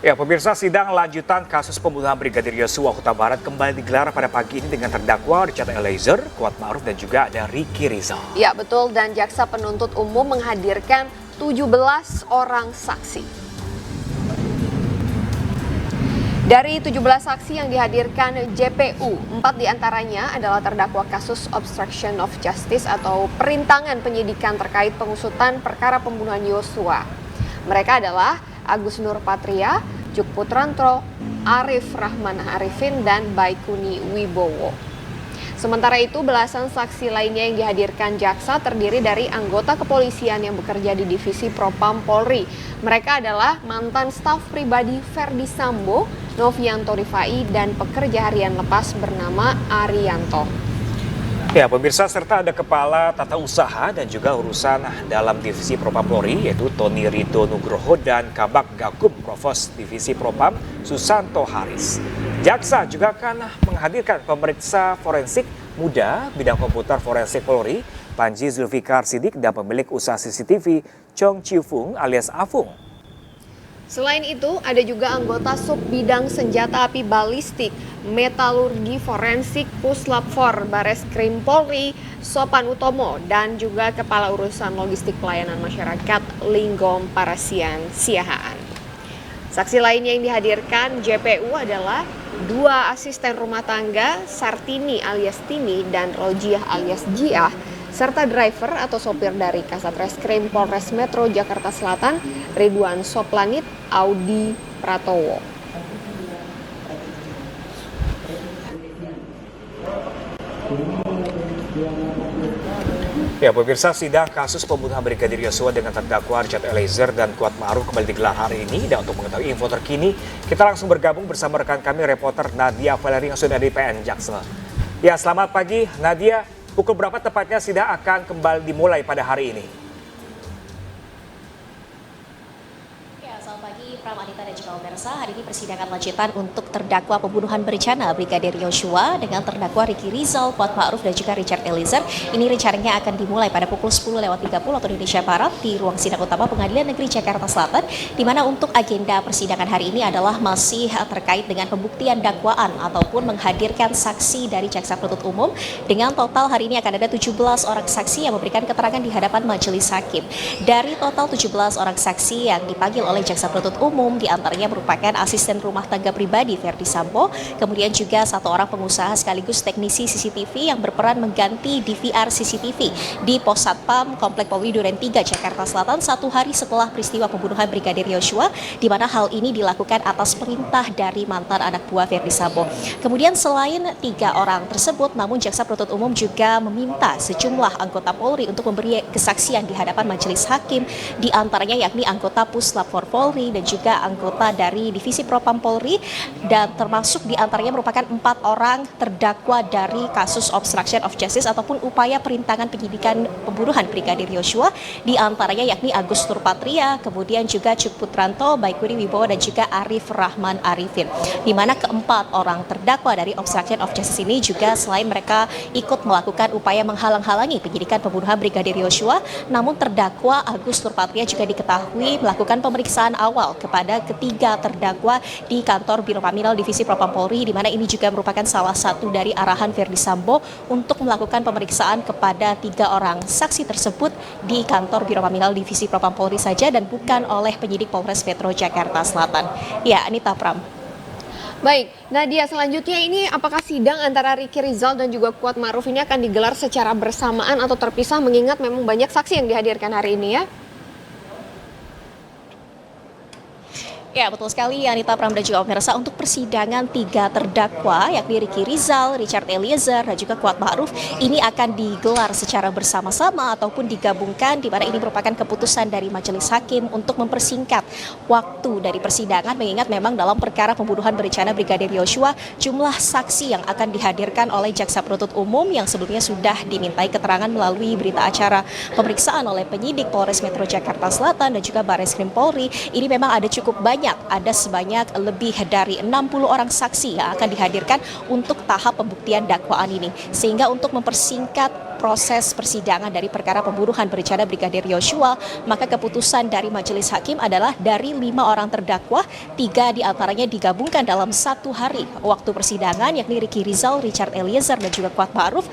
Ya, pemirsa, sidang lanjutan kasus pembunuhan Brigadir Yosua Huta Barat kembali digelar pada pagi ini dengan terdakwa Richard Eliezer, Kuat Ma'ruf, dan juga ada Ricky Rizal. Ya, betul, dan jaksa penuntut umum menghadirkan 17 orang saksi. Dari 17 saksi yang dihadirkan JPU, 4 diantaranya adalah terdakwa kasus obstruction of justice atau perintangan penyidikan terkait pengusutan perkara pembunuhan Yosua. Mereka adalah Agus Nur Patria, Juk Putranto, Arif Rahman Arifin, dan Baikuni Wibowo. Sementara itu, belasan saksi lainnya yang dihadirkan jaksa terdiri dari anggota kepolisian yang bekerja di Divisi Propam Polri. Mereka adalah mantan staf pribadi Ferdi Sambo, Novianto Rifai, dan pekerja harian lepas bernama Arianto. Ya, pemirsa, serta ada Kepala Tata Usaha dan juga urusan dalam Divisi Propam Polri, yaitu Tony Rido Nugroho, dan Kabak Gakum Provos Divisi Propam Susanto Haris. Jaksa juga akan menghadirkan pemeriksa forensik muda bidang komputer forensik Polri, Panji Zulfikar Sidik, dan pemilik usaha CCTV Chong Chiu Fung alias Afung. Selain itu, ada juga anggota sub bidang senjata api balistik, metalurgi forensik Puslap 4 Bareskrim Polri, Sopan Utomo, dan juga Kepala Urusan Logistik Pelayanan Masyarakat Linggom Parasian Siahaan. Saksi lainnya yang dihadirkan JPU adalah 2 asisten rumah tangga, Sartini alias Tini dan Rojiah alias Jiah, serta driver atau sopir dari Kasat Reskrim Polres Metro Jakarta Selatan, Ridwan Soplanit Audi Pratowo. Ya, pemirsa, sidang kasus pembunuhan Brigadir Yosua dengan terdakwa Richard Eliezer dan Kuat Ma'ruf kembali digelar hari ini. Dan untuk mengetahui info terkini, kita langsung bergabung bersama rekan kami, reporter Nadia Valeri yang sudah di PN Jaksel. Ya, selamat pagi Nadia. Pukul berapa tepatnya sidang akan kembali dimulai pada hari ini? Selamat pagi, Pram, Anita, dan juga pemirsa. Hari ini persidangan lanjutan untuk terdakwa pembunuhan berencana Brigadir Yosua dengan terdakwa Ricky Rizal, Kuat Ma'ruf, dan juga Richard Eliezer. Ini rencananya akan dimulai pada pukul 10.30 waktu Indonesia Barat di ruang sidang utama Pengadilan Negeri Jakarta Selatan, di mana untuk agenda persidangan hari ini adalah masih terkait dengan pembuktian dakwaan ataupun menghadirkan saksi dari jaksa penuntut umum. Dengan total hari ini akan ada 17 orang saksi yang memberikan keterangan di hadapan majelis hakim. Dari total 17 orang saksi yang dipanggil oleh jaksa penuntut umum, diantaranya merupakan asisten rumah tangga pribadi Ferdi Sambo, kemudian juga 1 orang pengusaha sekaligus teknisi CCTV yang berperan mengganti DVR CCTV di Pos Satpam Komplek Polri Duren 3 Jakarta Selatan 1 hari setelah peristiwa pembunuhan Brigadir Yosua, di mana hal ini dilakukan atas perintah dari mantan anak buah Ferdi Sambo. Kemudian selain 3 orang tersebut, namun jaksa penuntut umum juga meminta sejumlah anggota Polri untuk memberi kesaksian di hadapan majelis hakim, di antaranya yakni anggota Puslap 4 Polri dan juga anggota dari Divisi Propam Polri, dan termasuk di antaranya merupakan 4 orang terdakwa dari kasus obstruction of justice ataupun upaya perintangan penyidikan pembunuhan Brigadir Yosua, di antaranya yakni Agus Nur Patria, kemudian juga Juk Putranto, Baikuni Wibowo, dan juga Arif Rahman Arifin. Di mana keempat orang terdakwa dari obstruction of justice ini juga selain mereka ikut melakukan upaya menghalang-halangi penyidikan pembunuhan Brigadir Yosua, namun terdakwa Agus Nur Patria juga diketahui melakukan pemeriksaan awal kepada ketiga terdakwa di kantor Biro Paminal Divisi Propam Polri, di mana ini juga merupakan salah satu dari arahan Ferdi Sambo untuk melakukan pemeriksaan kepada 3 orang saksi tersebut di kantor Biro Paminal Divisi Propam Polri saja dan bukan oleh penyidik Polres Metro Jakarta Selatan. Ya, Anita, Pram. Baik, Nadia, selanjutnya ini apakah sidang antara Ricky Rizal dan juga Kuat Ma'ruf ini akan digelar secara bersamaan atau terpisah, mengingat memang banyak saksi yang dihadirkan hari ini ya? Ya, betul sekali Anita, Pram, dan juga pemirsa. Untuk persidangan 3 terdakwa yakni Ricky Rizal, Richard Eliezer, dan juga Kuat Ma'ruf ini akan digelar secara bersama-sama ataupun digabungkan, di mana ini merupakan keputusan dari majelis hakim untuk mempersingkat waktu dari persidangan, mengingat memang dalam perkara pembunuhan berencana Brigadir Yosua jumlah saksi yang akan dihadirkan oleh jaksa penuntut umum yang sebelumnya sudah dimintai keterangan melalui berita acara pemeriksaan oleh penyidik Polres Metro Jakarta Selatan dan juga Bareskrim Polri, ini memang ada cukup banyak ada sebanyak lebih dari 60 orang saksi yang akan dihadirkan untuk tahap pembuktian dakwaan ini. Sehingga untuk mempersingkat proses persidangan dari perkara pembunuhan berencana Brigadir Yosua, maka keputusan dari majelis hakim adalah dari 5 orang terdakwa, 3 diantaranya digabungkan dalam 1 hari waktu persidangan, yakni Ricky Rizal, Richard Eliezer, dan juga Kuat Ma'ruf.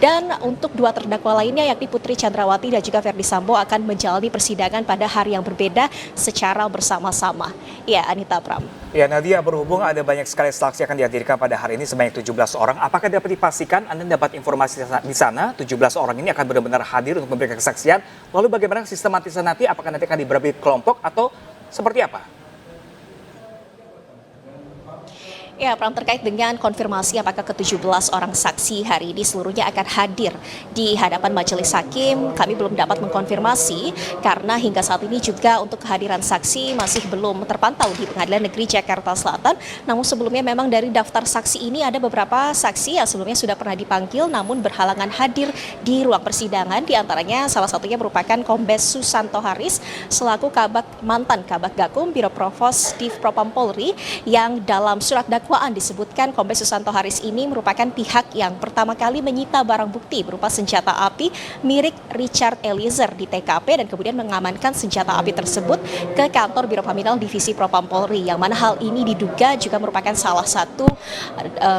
Dan untuk 2 terdakwa lainnya, yakni Putri Chandrawati dan juga Verdi Sambo, akan menjalani persidangan pada hari yang berbeda secara bersama-sama. Ya, Anita, Pram. Ya, Nadia, berhubung ada banyak sekali saksi yang akan dihadirkan pada hari ini sebanyak 17 orang. Apakah dapat dipastikan Anda dapat informasi di sana 17 orang ini akan benar-benar hadir untuk memberikan kesaksian? Lalu bagaimana sistematisasi nanti? Apakah nanti akan dibagi kelompok atau seperti apa? Ya, Pram, terkait dengan konfirmasi apakah ke-17 orang saksi hari ini seluruhnya akan hadir di hadapan majelis hakim, kami belum dapat mengkonfirmasi karena hingga saat ini juga untuk kehadiran saksi masih belum terpantau di Pengadilan Negeri Jakarta Selatan. Namun sebelumnya memang dari daftar saksi ini ada beberapa saksi yang sebelumnya sudah pernah dipanggil namun berhalangan hadir di ruang persidangan. Di antaranya salah satunya merupakan Kombes Susanto Haris selaku mantan Kabag Gakum Biro Provos Div Propam Polri, yang dalam surat dakwaan disebutkan Kombes Susanto Haris ini merupakan pihak yang pertama kali menyita barang bukti berupa senjata api milik Richard Eliezer di TKP dan kemudian mengamankan senjata api tersebut ke kantor Biro Paminal Divisi Propam Polri, yang mana hal ini diduga juga merupakan salah satu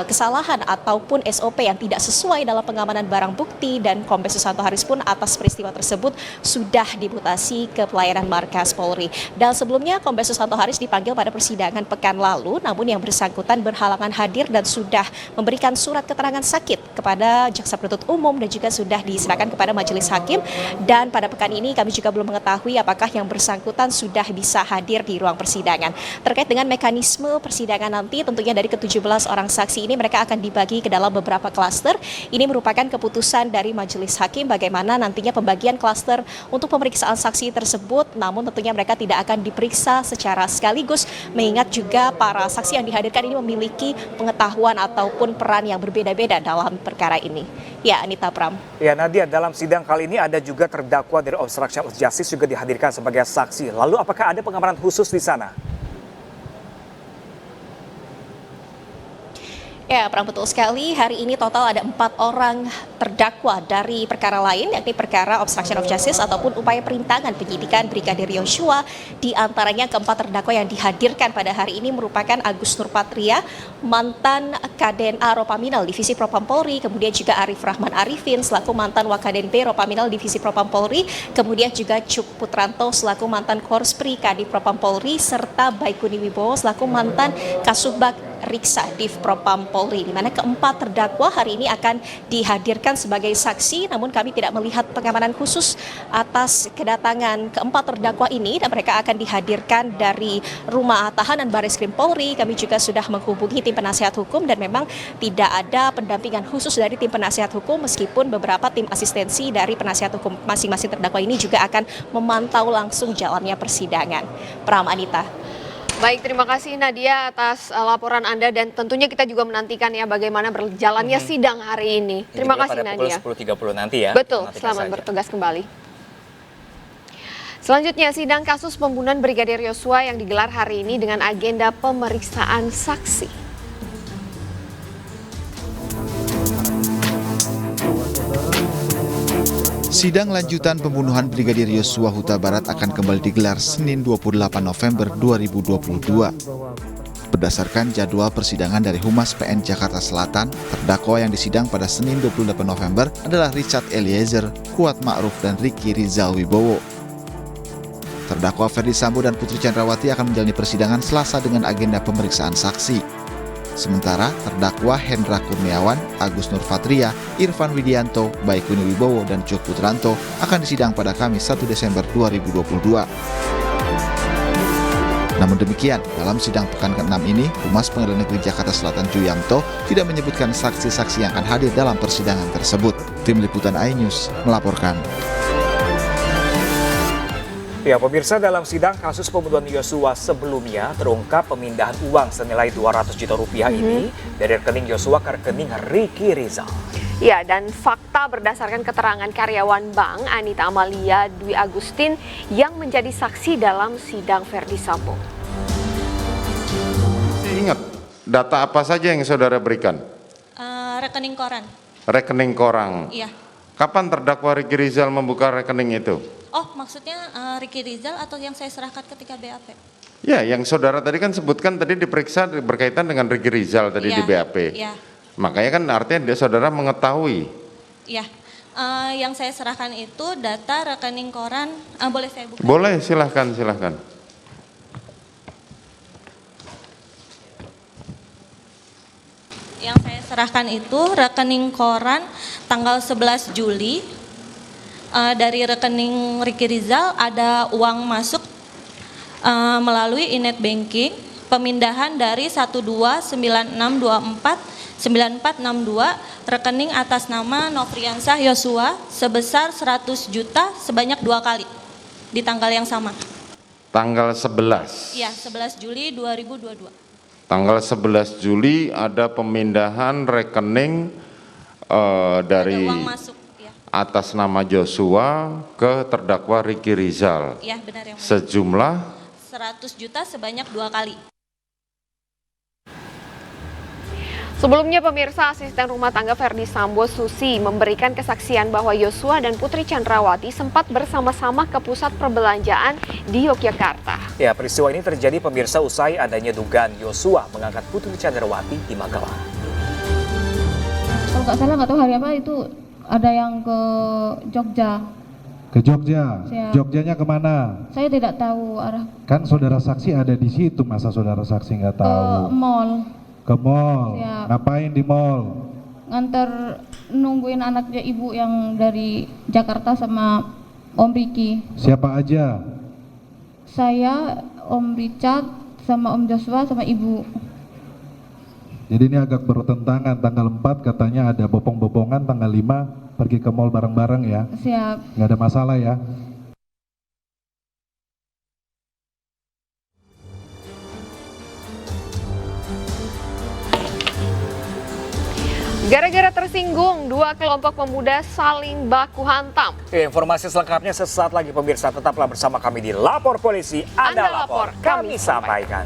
kesalahan ataupun SOP yang tidak sesuai dalam pengamanan barang bukti, dan Kombes Susanto Haris pun atas peristiwa tersebut sudah dimutasi ke pelayanan markas Polri. Dan sebelumnya Kombes Susanto Haris dipanggil pada persidangan pekan lalu, namun yang bersangkutan berhalangan hadir dan sudah memberikan surat keterangan sakit kepada jaksa penuntut umum dan juga sudah diserahkan kepada majelis hakim. Dan pada pekan ini kami juga belum mengetahui apakah yang bersangkutan sudah bisa hadir di ruang persidangan. Terkait dengan mekanisme persidangan nanti, tentunya dari ke-17 orang saksi ini mereka akan dibagi ke dalam beberapa klaster. Ini merupakan keputusan dari majelis hakim bagaimana nantinya pembagian klaster untuk pemeriksaan saksi tersebut, namun tentunya mereka tidak akan diperiksa secara sekaligus, mengingat juga para saksi yang dihadirkan ini memiliki pengetahuan ataupun peran yang berbeda-beda dalam perkara ini. Ya, Anita, Pram. Ya, Nadia, dalam sidang kali ini ada juga terdakwa dari obstruction of justice juga dihadirkan sebagai saksi. Lalu apakah ada pengamanan khusus di sana? Ya, Pram, betul sekali. Hari ini total ada 4 orang terdakwa dari perkara lain, yakni perkara obstruction of justice ataupun upaya perintangan penyidikan Brigadir Yosua. Di antaranya keempat terdakwa yang dihadirkan pada hari ini merupakan Agus Nurpatria, mantan Kadena Ropaminal Divisi Propam Polri, kemudian juga Arif Rahman Arifin selaku mantan Wakaden B Ropaminal Divisi Propam Polri, kemudian juga Cuk Putranto selaku mantan Korspri Kadif Propam Polri, serta Baikuni Wibowo selaku mantan Kasubag Riksa Div Propam Polri, di mana keempat terdakwa hari ini akan dihadirkan sebagai saksi, namun kami tidak melihat pengamanan khusus atas kedatangan keempat terdakwa ini, dan mereka akan dihadirkan dari rumah tahanan Barreskrim Polri. Kami juga sudah menghubungi tim penasihat hukum dan memang tidak ada pendampingan khusus dari tim penasihat hukum, meskipun beberapa tim asistensi dari penasihat hukum masing-masing terdakwa ini juga akan memantau langsung jalannya persidangan. Pram, Anita. Baik, terima kasih Nadia atas laporan Anda, dan tentunya kita juga menantikan ya bagaimana berjalannya sidang hari ini. Terima kasih Nadia. Pada pukul 10.30 nanti ya. Betul, selamat bertugas kembali. Selanjutnya, sidang kasus pembunuhan Brigadir Yosua yang digelar hari ini dengan agenda pemeriksaan saksi. Sidang lanjutan pembunuhan Brigadir Yosua Huta Barat akan kembali digelar Senin 28 November 2022. Berdasarkan jadwal persidangan dari Humas PN Jakarta Selatan, terdakwa yang disidang pada Senin 28 November adalah Richard Eliezer, Kuat Ma'ruf, dan Ricky Rizal Wibowo. Terdakwa Verdi Sambo dan Putri Chandrawati akan menjalani persidangan Selasa dengan agenda pemeriksaan saksi. Sementara terdakwa Hendra Kurniawan, Agus Nurpatria, Irfan Widianto, Baikuni Wibowo, dan Cuk Putranto akan disidang pada Kamis 1 Desember 2022. Namun demikian, dalam sidang pekan ke-6 ini, Humas Pengadilan Negeri Jakarta Selatan Juyamto tidak menyebutkan saksi-saksi yang akan hadir dalam persidangan tersebut. Tim Liputan iNews melaporkan. Ya, pemirsa, dalam sidang kasus pembunuhan Yosua sebelumnya terungkap pemindahan uang senilai 200 juta rupiah ini dari rekening Yosua ke rekening Ricky Rizal. Ya, dan fakta berdasarkan keterangan karyawan bank Anita Amalia Dwi Agustin yang menjadi saksi dalam sidang Verdi Sambo. ingat data apa saja yang saudara berikan? Rekening koran. Rekening koran. Iya. Kapan terdakwa Ricky Rizal membuka rekening itu? Oh, maksudnya Ricky Rizal atau yang saya serahkan ketika BAP? Ya, yang saudara tadi kan sebutkan tadi diperiksa berkaitan dengan Ricky Rizal tadi di BAP. Iya. Makanya kan artinya saudara mengetahui. Iya. Yang saya serahkan itu data rekening koran. Boleh saya buka? Boleh, silahkan. Yang saya serahkan itu rekening koran tanggal 11 Juli. Dari rekening Ricky Rizal ada uang masuk melalui e-net banking, pemindahan dari 1296249462 rekening atas nama Nofriansah Yosua sebesar 100 juta sebanyak 2 kali di tanggal yang sama. Tanggal 11. Iya, 11 Juli 2022. Tanggal 11 Juli ada pemindahan rekening dari Ada uang masuk, ya. atas nama Joshua ke terdakwa Ricky Rizal. Iya, benar yang mulia. Sejumlah 100 juta sebanyak 2 kali. Sebelumnya pemirsa, asisten rumah tangga Verdi Sambo Susi memberikan kesaksian bahwa Yosua dan Putri Chandrawati sempat bersama-sama ke pusat perbelanjaan di Yogyakarta. Ya, peristiwa ini terjadi pemirsa usai adanya dugaan Yosua mengangkat Putri Chandrawati di Magelang. Kalau nggak salah nggak tahu hari apa itu ada yang ke Jogja. Ke Jogja? Siap. Jogjanya kemana? Saya tidak tahu arah. Kan saudara saksi ada di situ, masa saudara saksi nggak tahu? Mall. Ke mall? Siap. Ngapain di mall? Nganter nungguin anaknya ibu yang dari Jakarta sama Om Riki. Siapa aja? Saya, Om Richard, sama Om Joshua, sama ibu. Jadi ini agak bertentangan, tanggal 4 katanya ada bopong-bopongan, tanggal 5 pergi ke mall bareng-bareng ya? Siap. Nggak ada masalah ya? Gara-gara tersinggung, dua kelompok pemuda saling baku hantam. Informasi selengkapnya sesaat lagi pemirsa, tetaplah bersama kami di Lapor Polisi. Anda lapor, kami sampaikan.